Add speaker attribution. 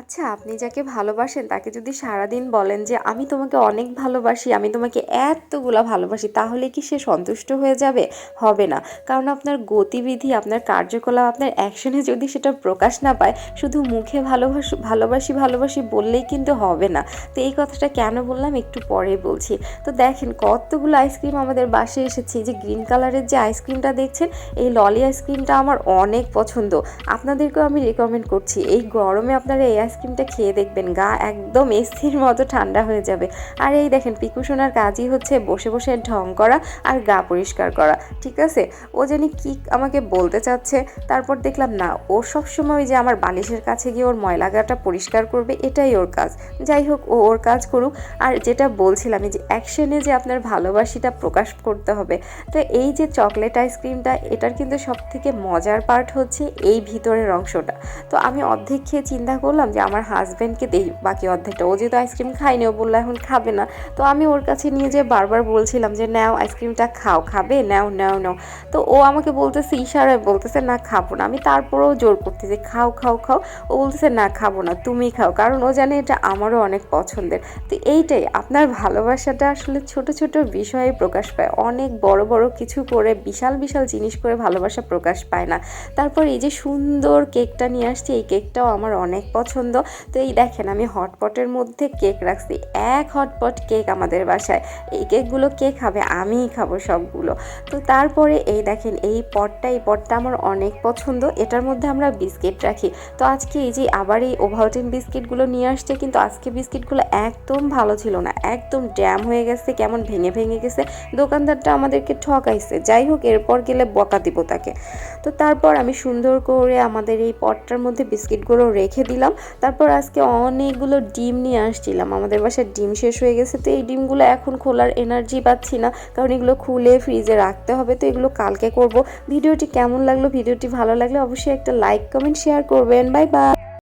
Speaker 1: আচ্ছা, আপনি যাকে ভালোবাসেন তাকে যদি সারাদিন বলেন যে আমি তোমাকে অনেক ভালোবাসি, আমি তোমাকে এতগুলা ভালোবাসি, তাহলে কি সে সন্তুষ্ট হয়ে যাবে? হবে না। কারণ আপনার গতিবিধি, আপনার কার্যকলাপ, আপনার অ্যাকশনে যদি সেটা প্রকাশ না পায়, শুধু মুখে ভালোবাসি ভালোবাসি বললেই কিন্তু হবে না। তো এই কথাটা কেন বললাম একটু পরেই বলছি। তো দেখেন কতগুলো আইসক্রিম আমাদের বাসায় এসেছে। এই যে গ্রিন কালারের যে আইসক্রিমটা দেখছেন, এই ললি আইসক্রিমটা আমার অনেক পছন্দ। আপনাদেরকেও আমি রেকমেন্ড করছি, এই গরমে আপনারা এই আইসক্রিমটা খেয়ে দেখবেন, গা একদম এসির মতো ঠান্ডা হয়ে যাবে। আর এই দেখেন পিকু সোনার কাজই হচ্ছে বসে বসে ঢং করা আর গা পরিষ্কার করা, ঠিক আছে? ও জানি কি আমাকে বলতে চাচ্ছে। তারপর দেখলাম না, ও সবসময় ওই যে আমার বালিশের কাছে গিয়ে ওর ময়লা গাটা পরিষ্কার করবে, এটাই ওর কাজ। যাই হোক, ও ওর কাজ করুক। আর যেটা বলছিলাম, এই যে অ্যাকশনে যে আপনার ভালোবাসিটা প্রকাশ করতে হবে, তো এই যে চকলেট আইসক্রিমটা, এটার কিন্তু সব থেকে মজার পার্ট হচ্ছে এই ভিতরের অংশটা। তো আমি অর্ধেক খেয়ে চিন্তা করলাম যে আমার হাজব্যান্ডকে দেই বাকি অর্ধেকটা। ও যেহেতু আইসক্রিম খায়নি, ও বললো এখন খাবে না। তো আমি ওর কাছে নিয়ে যেয়ে বারবার বলছিলাম যে নাও আইসক্রিমটা খাও, খাবে, নাও নাও নাও। তো ও আমাকে বলতেছে, ইশারায় বলতেছে না খাবো না। আমি তারপরেও জোর করতেছি খাও খাও খাও। ও বলতেছে না খাবো না, তুমি খাও, কারণ ও জানে এটা আমারও অনেক পছন্দের। তো এইটাই, আপনার ভালোবাসাটা আসলে ছোট ছোট বিষয়ে প্রকাশ পায়, অনেক বড় বড় কিছু করে, বিশাল বিশাল জিনিস করে ভালোবাসা প্রকাশ পায় না। তারপর এই যে সুন্দর কেকটা নিয়ে আসছি, এই কেকটাও আমার অনেক পছন্দ। তো এই দেখেন আমি হটপটের মধ্যে কেক রাখছি, এক হটপট কেক আমাদের বাসায়। এই কেকগুলো কে খাবে? আমিই খাবো সবগুলো। তো তারপরে এই দেখেন এই পটটা আমার অনেক পছন্দ। এটার মধ্যে আমরা বিস্কিট রাখি। তো আজকে এই যে আবার এই ওভালটিন বিস্কিটগুলো নিয়ে আসছে, কিন্তু আজকে বিস্কিটগুলো একদম ভালো ছিল না, একদম ড্যাম হয়ে গেছে, কেমন ভেঙে ভেঙে গেছে। দোকানদারটা আমাদেরকে ঠকাইছে। যাই হোক, এরপর গেলে বকা দিব তাকে। তো তারপর আমি সুন্দর করে আমাদের এই পটটার মধ্যে বিস্কিটগুলো রেখে দিলাম। তারপর আজকে অনেকগুলো ডিম নিয়ে আসছিলাম, আমাদের বাসায় ডিম শেষ হয়ে গেছে। তো এই ডিমগুলো এখন খোলার এনার্জি পাচ্ছি না, কারণ এগুলো খুলে ফ্রিজে রাখতে হবে। তো এগুলো কালকে করব। ভিডিওটি কেমন লাগলো? ভিডিওটি ভালো লাগলে অবশ্যই একটা লাইক, কমেন্ট, শেয়ার করবেন। Bye bye.